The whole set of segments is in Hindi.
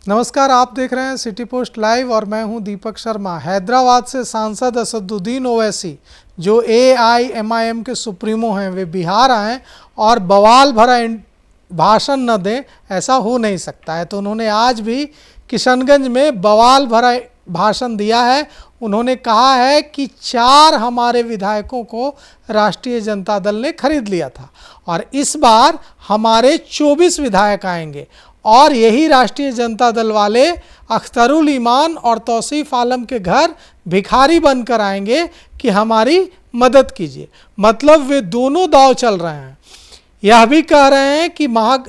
नमस्कार, आप देख रहे हैं सिटी पोस्ट लाइव और मैं हूं दीपक शर्मा। हैदराबाद से सांसद असदुद्दीन ओवैसी जो एआईएमआईएम के सुप्रीमो हैं, वे बिहार आए और बवाल भरा भाषण न दें, ऐसा हो नहीं सकता है। तो उन्होंने आज भी किशनगंज में बवाल भरा भाषण दिया है। उन्होंने कहा है कि 4 हमारे विधायकों को राष्ट्रीय जनता दल ने खरीद लिया था और इस बार हमारे 24 विधायक आएंगे और यही राष्ट्रीय जनता दल वाले अख्तरुल ईमान और तौसीफ आलम के घर भिखारी बनकर आएंगे कि हमारी मदद कीजिए। मतलब वे दोनों दांव चल रहे हैं। यह भी कह रहे हैं कि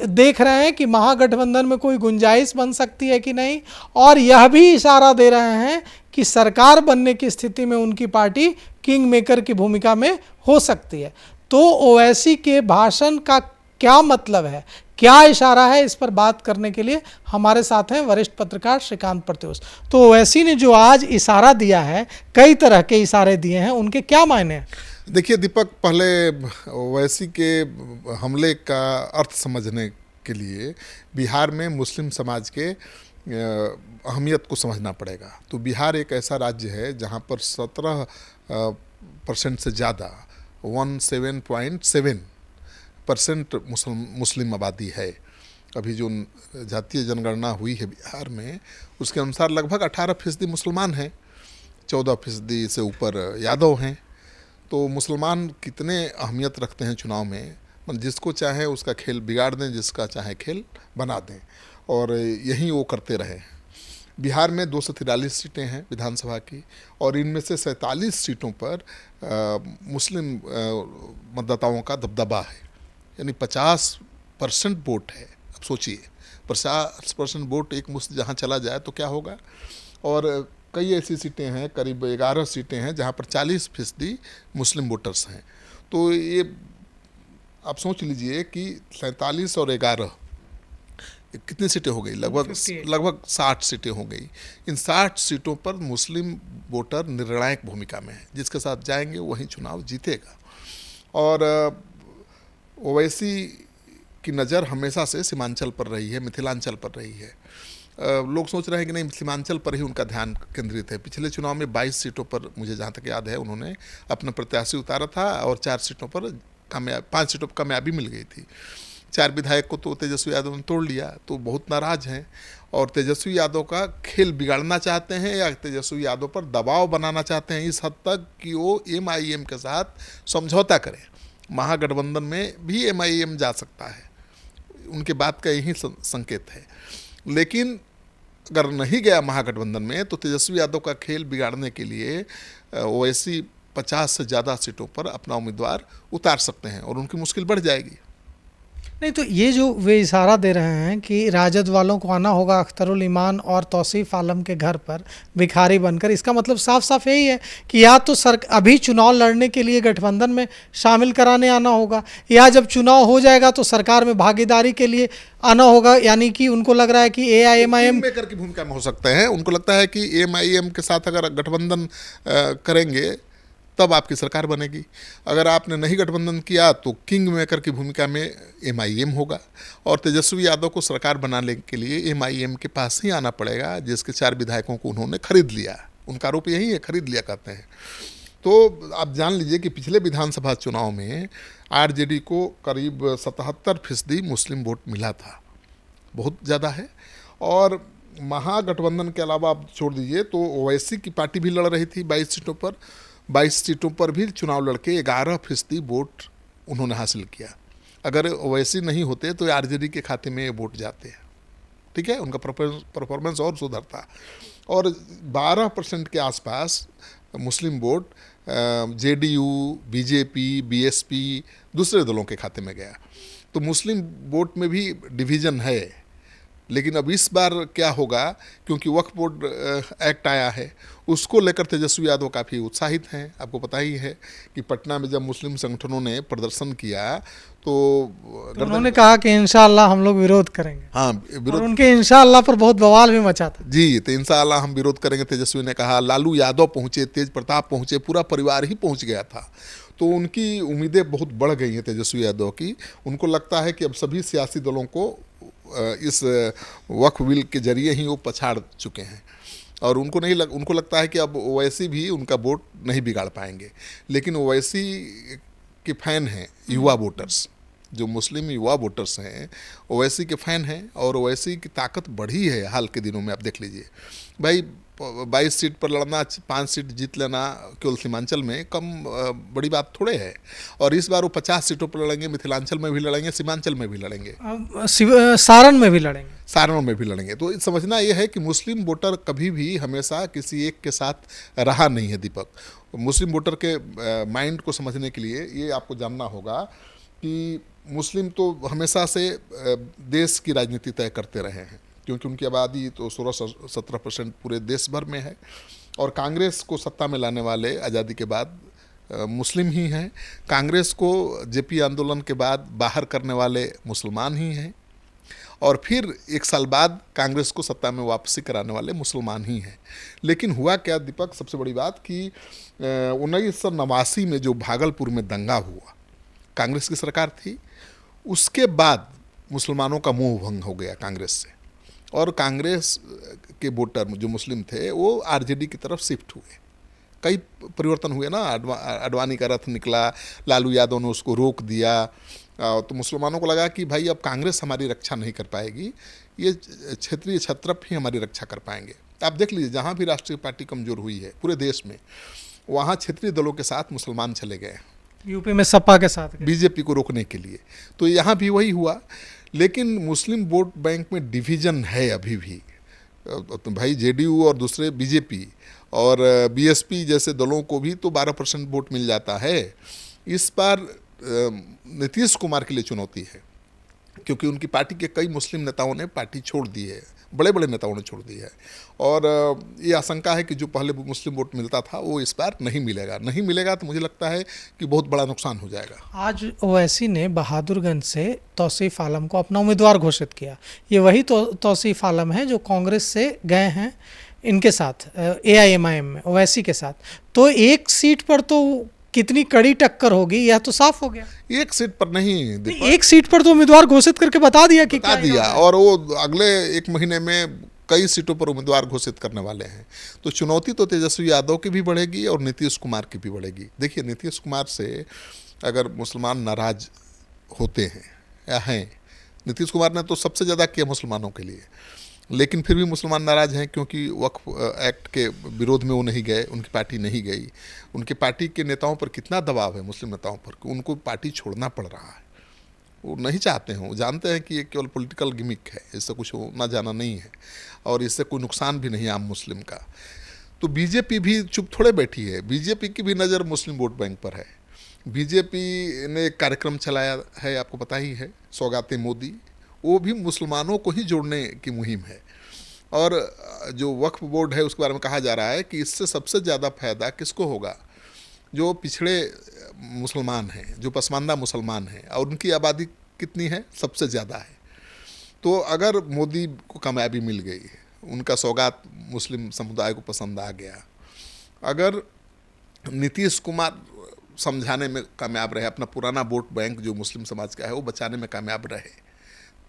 देख रहे हैं कि महागठबंधन में कोई गुंजाइश बन सकती है कि नहीं, और यह भी इशारा दे रहे हैं कि सरकार बनने की स्थिति में उनकी पार्टी किंग मेकर की भूमिका में हो सकती है। तो ओवैसी के भाषण का क्या मतलब है, क्या इशारा है, इस पर बात करने के लिए हमारे साथ हैं वरिष्ठ पत्रकार श्रीकांत प्रत्युष। तो ओवैसी ने जो आज इशारा दिया है, कई तरह के इशारे दिए हैं, उनके क्या मायने हैं? देखिए दीपक, पहले ओवैसी के हमले का अर्थ समझने के लिए बिहार में मुस्लिम समाज के अहमियत को समझना पड़ेगा। तो बिहार एक ऐसा राज्य है जहां पर 17% से ज़्यादा 17.7% मुस्लिम आबादी है। अभी जो जातीय जनगणना हुई है बिहार में, उसके अनुसार लगभग 18% मुसलमान हैं, 14% से ऊपर यादव हैं। तो मुसलमान कितने अहमियत रखते हैं चुनाव में, जिसको चाहे उसका खेल बिगाड़ दें, जिसका चाहे खेल बना दें, और यही वो करते रहे। बिहार में 243 सीटें हैं विधानसभा की, और इनमें से 47 सीटों पर मुस्लिम मतदाताओं का दबदबा है, यानी 50% वोट है। अब सोचिए, 50% वोट एक मुश्त जहाँ चला जाए तो क्या होगा। और कई ऐसी सीटें हैं, करीब 11 सीटें हैं जहाँ पर 40% मुस्लिम वोटर्स हैं। तो ये आप सोच लीजिए कि 47 और 11 कितनी सीटें हो गई, लगभग 60 सीटें हो गई। इन 60 सीटों पर मुस्लिम वोटर निर्णायक भूमिका में है, जिसके साथ जाएंगे वही चुनाव जीतेगा। और ओवैसी की नज़र हमेशा से सीमांचल पर रही है, मिथिलांचल पर रही है। लोग सोच रहे हैं कि नहीं, सीमांचल पर ही उनका ध्यान केंद्रित है। पिछले चुनाव में 22 सीटों पर, मुझे जहाँ तक याद है, उन्होंने अपना प्रत्याशी उतारा था और 5 सीटों पर कामयाबी मिल गई थी। 4 विधायक को तो तेजस्वी यादव ने तोड़ लिया, तो बहुत नाराज़ हैं और तेजस्वी यादव का खेल बिगाड़ना चाहते हैं या तेजस्वी यादव पर दबाव बनाना चाहते हैं इस हद तक कि वो एमआईएम के साथ समझौता करें। महागठबंधन में भी एमआईएम जा सकता है, उनके बात का यही संकेत है। लेकिन अगर नहीं गया महागठबंधन में, तो तेजस्वी यादव का खेल बिगाड़ने के लिए ओवैसी 50 से ज़्यादा सीटों पर अपना उम्मीदवार उतार सकते हैं और उनकी मुश्किल बढ़ जाएगी। नहीं, तो ये जो वे इशारा दे रहे हैं कि राजद वालों को आना होगा अख्तरुल ईमान और तौसीफ आलम के घर पर भिखारी बनकर, इसका मतलब साफ साफ यही है कि या तो अभी चुनाव लड़ने के लिए गठबंधन में शामिल कराने आना होगा, या जब चुनाव हो जाएगा तो सरकार में भागीदारी के लिए आना होगा। यानी कि उनको लग रहा है कि एआईएमआईएम मेकर की भूमिका में हो सकते हैं। उनको लगता है कि एमआईएम के साथ अगर गठबंधन करेंगे तब आपकी सरकार बनेगी। अगर आपने नहीं गठबंधन किया तो किंग मेकर की भूमिका में एमआईएम होगा, और तेजस्वी यादव को सरकार बनाने के लिए एमआईएम के पास ही आना पड़ेगा, जिसके 4 विधायकों को उन्होंने खरीद लिया। उनका आरोप यही है, खरीद लिया कहते हैं। तो आप जान लीजिए कि पिछले विधानसभा चुनाव में आरजेडी को करीब 77% मुस्लिम वोट मिला था, बहुत ज़्यादा है। और महागठबंधन के अलावा आप छोड़ दीजिए तो ओवैसी की पार्टी भी लड़ रही थी 22 सीटों पर। 22 सीटों पर भी चुनाव लड़के 11% वोट उन्होंने हासिल किया। अगर ओवैसी नहीं होते तो आरजेडी के खाते में वोट जाते हैं, ठीक है, उनका परफॉर्मेंस और सुधरता। और 12% के आसपास मुस्लिम वोट जेडीयू, बीजेपी, बीएसपी, दूसरे दलों के खाते में गया। तो मुस्लिम वोट में भी डिवीज़न है। लेकिन अब इस बार क्या होगा, क्योंकि वक्फ बोर्ड एक्ट आया है, उसको लेकर तेजस्वी यादव काफ़ी उत्साहित हैं। आपको पता ही है कि पटना में जब मुस्लिम संगठनों ने प्रदर्शन किया तो उन्होंने कहा कि इंशाअल्लाह हम लोग विरोध करेंगे। हाँ, विरोध, उनके इंशाअल्लाह पर बहुत बवाल भी मचा था। जी, तो इंशाअल्लाह हम विरोध करेंगे, तेजस्वी ने कहा। लालू यादव पहुँचे, तेज प्रताप पहुँचे, पूरा परिवार ही पहुँच गया था। तो उनकी उम्मीदें बहुत बढ़ गई हैं तेजस्वी यादव की। उनको लगता है कि अब सभी सियासी दलों को इस वक्फ बिल के जरिए ही वो पछाड़ चुके हैं और उनको लगता है कि अब ओवैसी भी उनका वोट नहीं बिगाड़ पाएंगे। लेकिन ओवैसी के फैन हैं युवा वोटर्स, जो मुस्लिम युवा वोटर्स हैं ओवैसी के फ़ैन हैं और ओवैसी की ताकत बढ़ी है हाल के दिनों में। आप देख लीजिए भाई, 22 सीट पर लड़ना, 5 सीट जीत लेना केवल सीमांचल में कम बड़ी बात थोड़े है। और इस बार वो 50 सीटों पर लड़ेंगे, मिथिलांचल में भी लड़ेंगे, सीमांचल में भी लड़ेंगे, सारण में भी लड़ेंगे, सारण में भी लड़ेंगे। तो समझना ये है कि मुस्लिम वोटर कभी भी हमेशा किसी एक के साथ रहा नहीं है दीपक। मुस्लिम वोटर के माइंड को समझने के लिए ये आपको जानना होगा कि मुस्लिम तो हमेशा से देश की राजनीति तय करते रहे हैं, क्योंकि उनकी आबादी तो 16-17% पूरे देश भर में है। और कांग्रेस को सत्ता में लाने वाले आज़ादी के बाद मुस्लिम ही हैं। कांग्रेस को जेपी आंदोलन के बाद बाहर करने वाले मुसलमान ही हैं और फिर 1 साल बाद कांग्रेस को सत्ता में वापसी कराने वाले मुसलमान ही हैं। लेकिन हुआ क्या दीपक, सबसे बड़ी बात कि 1989 में जो भागलपुर में दंगा हुआ, कांग्रेस की सरकार थी, उसके बाद मुसलमानों का मोह भंग हो गया कांग्रेस से और कांग्रेस के वोटर जो मुस्लिम थे वो आरजेडी की तरफ शिफ्ट हुए। कई परिवर्तन हुए ना, अडवाणी का रथ निकला, लालू यादव ने उसको रोक दिया, तो मुसलमानों को लगा कि भाई अब कांग्रेस हमारी रक्षा नहीं कर पाएगी, ये क्षेत्रीय छत्रप ही हमारी रक्षा कर पाएंगे। आप देख लीजिए जहाँ भी राष्ट्रीय पार्टी कमज़ोर हुई है पूरे देश में, वहाँ क्षेत्रीय दलों के साथ मुसलमान चले गए, यूपी में सपा के साथ बीजेपी को रोकने के लिए। तो यहाँ भी वही हुआ। लेकिन मुस्लिम वोट बैंक में डिवीज़न है अभी भी। तो भाई जेडीयू और दूसरे बीजेपी और बीएसपी जैसे दलों को भी तो 12% वोट मिल जाता है। इस बार नीतीश कुमार के लिए चुनौती है, क्योंकि उनकी पार्टी के कई मुस्लिम नेताओं ने पार्टी छोड़ दी है, बड़े बड़े नेताओं ने छोड़ दी है और ये आशंका है कि जो पहले मुस्लिम वोट मिलता था वो इस बार नहीं मिलेगा। तो मुझे लगता है कि बहुत बड़ा नुकसान हो जाएगा। आज ओवैसी ने बहादुरगंज से तौसीफ आलम को अपना उम्मीदवार घोषित किया। ये वही तौसीफ आलम है जो कांग्रेस से गए हैं इनके साथ, AIMIM में ओवैसी के साथ। तो एक सीट पर तो कितनी कड़ी टक्कर होगी यह तो साफ हो गया। एक सीट पर नहीं, एक सीट पर तो उम्मीदवार घोषित करके बता दिया और वो अगले 1 महीने में कई सीटों पर उम्मीदवार घोषित करने वाले हैं। तो चुनौती तो तेजस्वी यादव की भी बढ़ेगी और नीतीश कुमार की भी बढ़ेगी। देखिए नीतीश कुमार से अगर मुसलमान नाराज होते हैं या हैं, नीतीश कुमार ने तो सबसे ज़्यादा किया मुसलमानों के लिए, लेकिन फिर भी मुसलमान नाराज़ हैं क्योंकि वक्फ एक्ट के विरोध में वो नहीं गए, उनकी पार्टी नहीं गई। उनकी पार्टी के नेताओं पर कितना दबाव है, मुस्लिम नेताओं पर, कि उनको पार्टी छोड़ना पड़ रहा है। वो नहीं चाहते हैं, वो जानते हैं कि ये केवल पॉलिटिकल गिमिक है, इससे कुछ होना जाना नहीं है और इससे कोई नुकसान भी नहीं है आम मुस्लिम का। तो बीजेपी भी चुप थोड़े बैठी है, बीजेपी की भी नज़र मुस्लिम वोट बैंक पर है। बीजेपी ने एक कार्यक्रम चलाया है, आपको पता ही है, सौगाते मोदी, वो भी मुसलमानों को ही जोड़ने की मुहिम है। और जो वक्फ बोर्ड है उसके बारे में कहा जा रहा है कि इससे सबसे ज़्यादा फायदा किसको होगा, जो पिछड़े मुसलमान हैं, जो पसमानदा मुसलमान हैं, और उनकी आबादी कितनी है, सबसे ज़्यादा है। तो अगर मोदी को कामयाबी मिल गई, उनका सौगात मुस्लिम समुदाय को पसंद आ गया, अगर नीतीश कुमार समझाने में कामयाब रहे, अपना पुराना वोट बैंक जो मुस्लिम समाज का है वो बचाने में कामयाब रहे,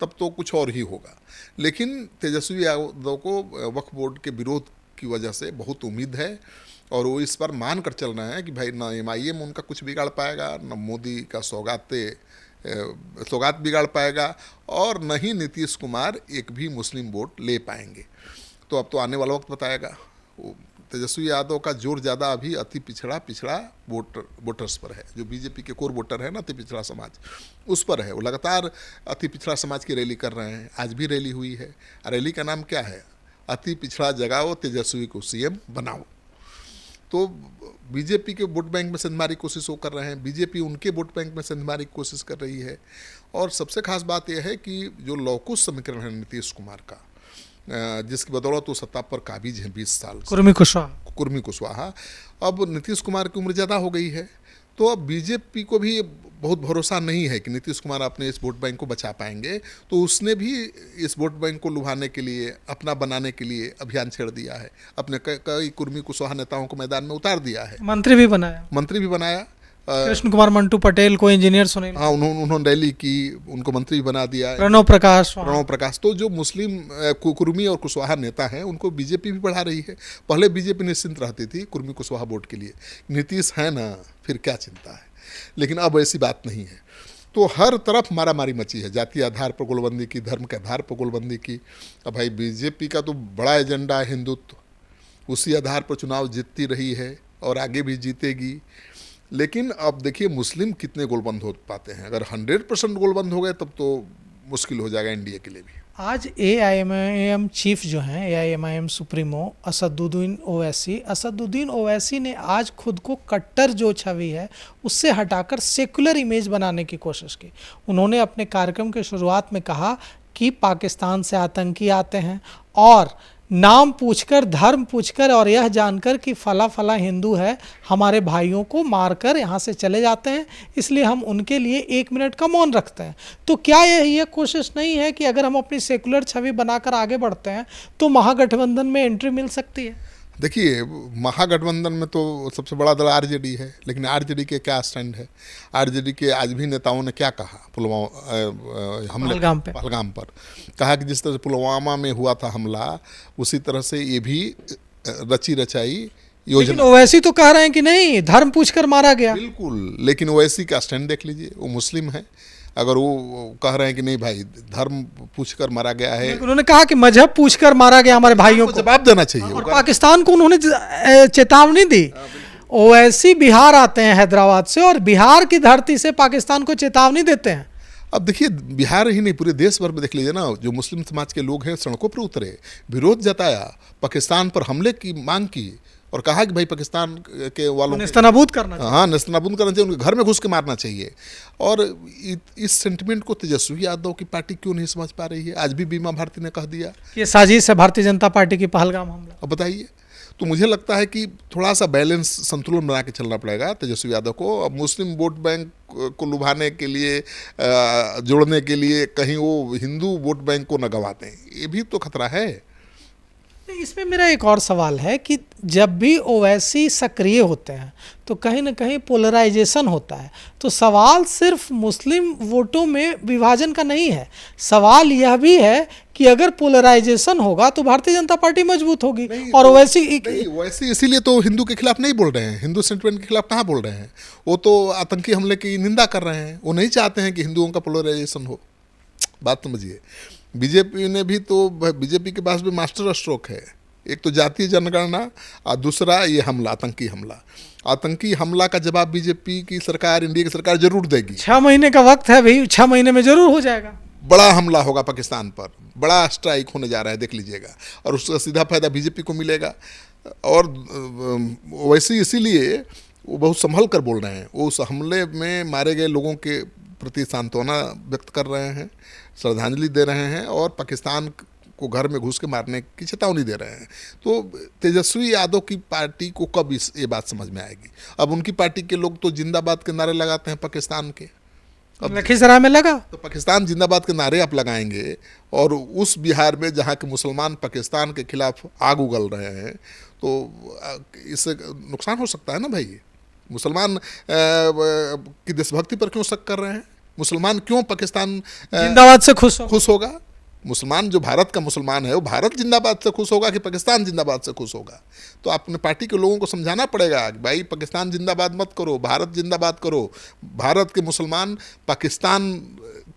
तब तो कुछ और ही होगा। लेकिन तेजस्वी यादव को वक्फ बोर्ड के विरोध की वजह से बहुत उम्मीद है और वो इस पर मान कर चल रहे हैं कि भाई ना MIM उनका कुछ बिगाड़ पाएगा, ना मोदी का सौगात बिगाड़ पाएगा और न ही नीतीश कुमार एक भी मुस्लिम वोट ले पाएंगे। तो अब तो आने वाला वक्त बताएगा। तेजस्वी यादव का जोर ज़्यादा अभी अति पिछड़ा वोटर्स पर है, जो बीजेपी के कोर वोटर है ना, अति पिछड़ा समाज, उस पर है। वो लगातार अति पिछड़ा समाज की रैली कर रहे हैं। आज भी रैली हुई है, रैली का नाम क्या है, अति पिछड़ा जगाओ, तेजस्वी को CM बनाओ। तो बीजेपी के वोट बैंक में सेंधमारी कोशिश वो कर रहे हैं, बीजेपी उनके वोट बैंक में सेंधमारी कोशिश कर रही है। और सबसे खास बात यह है कि जो लौकुश समीकरण है नीतीश कुमार का, जिसकी बदौलत वो सत्ता पर काबिज है 20 साल से, कुर्मी कुशवाहा, अब नीतीश कुमार की उम्र ज़्यादा हो गई है। तो अब बीजेपी को भी बहुत भरोसा नहीं है कि नीतीश कुमार अपने इस वोट बैंक को बचा पाएंगे। तो उसने भी इस वोट बैंक को लुभाने के लिए, अपना बनाने के लिए अभियान छेड़ दिया है। अपने कई कुर्मी कुशवाहा नेताओं को मैदान में उतार दिया है, मंत्री भी बनाया कृष्ण कुमार मंटू पटेल को इंजीनियर सुनील, हाँ उन्होंने रैली की, उनको मंत्री बना दिया। प्रणव प्रकाश, तो जो मुस्लिम कुर्मी और कुशवाहा नेता हैं उनको बीजेपी भी बढ़ा रही है। पहले बीजेपी निश्चिंत रहती थी कुर्मी कुशवाहा वोट के लिए, नीतीश है ना, फिर क्या चिंता है। लेकिन अब ऐसी बात नहीं है। तो हर तरफ मारामारी मची है, जातीय आधार पर गोलबंदी की, धर्म के आधार पर गोलबंदी की। अब भाई बीजेपी का तो बड़ा एजेंडा है हिंदुत्व, उसी आधार पर चुनाव जीतती रही है और आगे भी जीतेगी। लेकिन अब देखिए मुस्लिम कितने गोलबंद हो पाते हैं। अगर 100% गोलबंद हो गए तब तो मुश्किल हो जाएगा एनडीए के लिए भी। आज एआईएमआईएम चीफ जो हैं, एआईएमआईएम सुप्रीमो असदुद्दीन ओवैसी ने आज खुद को कट्टर जो छवि है उससे हटाकर सेकुलर इमेज बनाने की कोशिश की। उन्होंने अपने कार्यक्रम के शुरुआत में कहा कि पाकिस्तान से आतंकी आते हैं और नाम पूछकर, धर्म पूछकर और यह जानकर कि फला फला हिंदू है, हमारे भाइयों को मारकर यहाँ से चले जाते हैं, इसलिए हम उनके लिए 1 मिनट का मौन रखते हैं। तो क्या ये कोशिश नहीं है कि अगर हम अपनी सेकुलर छवि बनाकर आगे बढ़ते हैं तो महागठबंधन में एंट्री मिल सकती है? देखिए महागठबंधन में तो सबसे बड़ा दल आरजेडी है, लेकिन आरजेडी के क्या स्टैंड है? आरजेडी के आज भी नेताओं ने क्या कहा हमले पहलगाम पर? कहा कि जिस तरह से पुलवामा में हुआ था हमला, उसी तरह से ये भी रची रचाई योजना। लेकिन ओवैसी तो कह रहे हैं कि नहीं, धर्म पूछकर मारा गया। बिल्कुल, लेकिन ओवैसी का स्टैंड देख लीजिए, वो मुस्लिम है। अगर वो कह रहे हैं कि नहीं भाई धर्म पूछकर मारा गया है, उन्होंने कहा कि मजहब पूछकर मारा गया हमारे भाइयों को, जवाब देना चाहिए। और पाकिस्तान को उन्होंने चेतावनी दी। ओवैसी बिहार आते हैं हैदराबाद से और बिहार की धरती से पाकिस्तान को चेतावनी देते हैं। अब देखिए बिहार ही नहीं पूरे देश भर में देख लीजिए ना, जो मुस्लिम समाज के लोग हैं सड़कों पर उतरे, विरोध जताया, पाकिस्तान पर हमले की मांग की और कहा कि भाई पाकिस्तान के वालों नेस्तनाबूद करना चाहिए। हाँ, नेस्तनाबूद करना चाहिए, उनके घर में घुस के मारना चाहिए। और इस सेंटिमेंट को तेजस्वी यादव की पार्टी क्यों नहीं समझ पा रही है? आज भी बीमा भारती ने कह दिया ये साजिश है भारतीय जनता पार्टी की, पहलगाम हमला। अब बताइए, तो मुझे लगता है कि थोड़ा सा बैलेंस, संतुलन बना के चलना पड़ेगा तेजस्वी यादव को। अब मुस्लिम वोट बैंक को लुभाने के लिए, जोड़ने के लिए कहीं वो हिंदू वोट बैंक को न गंवा दें, ये भी तो खतरा है। इसमें मेरा एक और सवाल है कि जब भी ओवैसी सक्रिय होते हैं तो कहीं ना कहीं पोलराइजेशन होता है। तो सवाल सिर्फ मुस्लिम वोटों में विभाजन का नहीं है, सवाल यह भी है कि अगर पोलराइजेशन होगा तो भारतीय जनता पार्टी मजबूत होगी। और ओवैसी इसीलिए तो हिंदू के खिलाफ नहीं बोल रहे हैं, हिंदू सेंटिमेंट के खिलाफ कहाँ बोल रहे हैं? वो तो आतंकी हमले की निंदा कर रहे हैं। वो नहीं चाहते हैं कि हिंदुओं का पोलराइजेशन हो। बात समझिए, बीजेपी ने भी तो, बीजेपी के पास भी मास्टर स्ट्रोक है। एक तो जातीय जनगणना और दूसरा ये हमला, आतंकी हमला। आतंकी हमला का जवाब बीजेपी की सरकार, इंडिया की सरकार जरूर देगी। 6 महीने का वक्त है भाई, 6 महीने में जरूर हो जाएगा। बड़ा हमला होगा पाकिस्तान पर, बड़ा स्ट्राइक होने जा रहा है, देख लीजिएगा, और उसका सीधा फायदा बीजेपी को मिलेगा। और वैसे इसीलिए वो बहुत संभल कर बोल रहे हैं। वो उस हमले में मारे गए लोगों के प्रति सांत्वना व्यक्त कर रहे हैं, श्रद्धांजलि दे रहे हैं और पाकिस्तान को घर में घुस के मारने की चेतावनी दे रहे हैं। तो तेजस्वी यादव की पार्टी को कब ये बात समझ में आएगी? अब उनकी पार्टी के लोग तो जिंदाबाद के नारे लगाते हैं पाकिस्तान के। अब लखीसराय में लगा तो पाकिस्तान जिंदाबाद के नारे आप लगाएंगे और उस बिहार में जहाँ के मुसलमान पाकिस्तान के खिलाफ आग उगल रहे हैं, तो इससे नुकसान हो सकता है ना भाई। मुसलमान की देशभक्ति पर क्यों शक कर रहे हैं? मुसलमान क्यों पाकिस्तान जिंदाबाद से खुश होगा? मुसलमान जो भारत का मुसलमान है वो भारत जिंदाबाद से खुश होगा कि पाकिस्तान जिंदाबाद से खुश होगा? तो अपने पार्टी के लोगों को समझाना पड़ेगा कि भाई पाकिस्तान जिंदाबाद मत करो, भारत जिंदाबाद करो। भारत के मुसलमान पाकिस्तान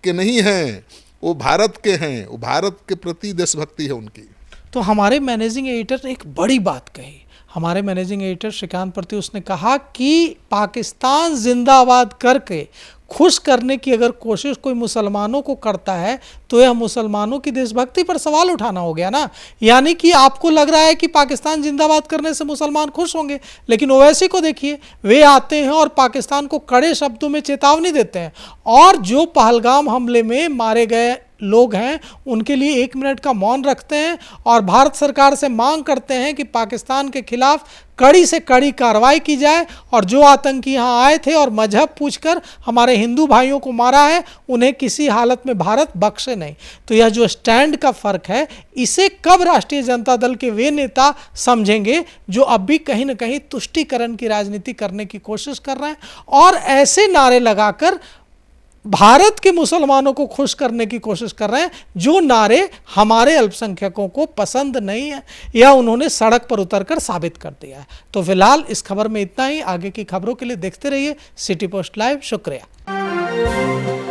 के नहीं हैं, वो भारत के हैं, वो भारत के प्रति देशभक्ति है उनकी। तो हमारे मैनेजिंग एडिटर ने एक बड़ी बात कही, हमारे मैनेजिंग एडिटर श्रीकांत प्रति, उसने कहा कि पाकिस्तान जिंदाबाद करके खुश करने की अगर कोशिश कोई मुसलमानों को करता है तो यह मुसलमानों की देशभक्ति पर सवाल उठाना हो गया ना। यानी कि आपको लग रहा है कि पाकिस्तान जिंदाबाद करने से मुसलमान खुश होंगे, लेकिन ओवैसी को देखिए, वे आते हैं और पाकिस्तान को कड़े शब्दों में चेतावनी देते हैं और जो पहलगाम हमले में मारे गए लोग हैं उनके लिए 1 मिनट का मौन रखते हैं और भारत सरकार से मांग करते हैं कि पाकिस्तान के खिलाफ कड़ी से कड़ी कार्रवाई की जाए और जो आतंकी यहाँ आए थे और मजहब पूछकर हमारे हिंदू भाइयों को मारा है, उन्हें किसी हालत में भारत बख्शे नहीं। तो यह जो स्टैंड का फर्क है, इसे कब राष्ट्रीय जनता दल के वे नेता समझेंगे जो अब भी कहीं ना कहीं तुष्टीकरण की राजनीति करने की कोशिश कर रहे हैं और ऐसे नारे लगाकर भारत के मुसलमानों को खुश करने की कोशिश कर रहे हैं जो नारे हमारे अल्पसंख्यकों को पसंद नहीं है, या उन्होंने सड़क पर उतरकर साबित कर दिया है। तो फिलहाल इस खबर में इतना ही। आगे की खबरों के लिए देखते रहिए सिटी पोस्ट लाइव। शुक्रिया।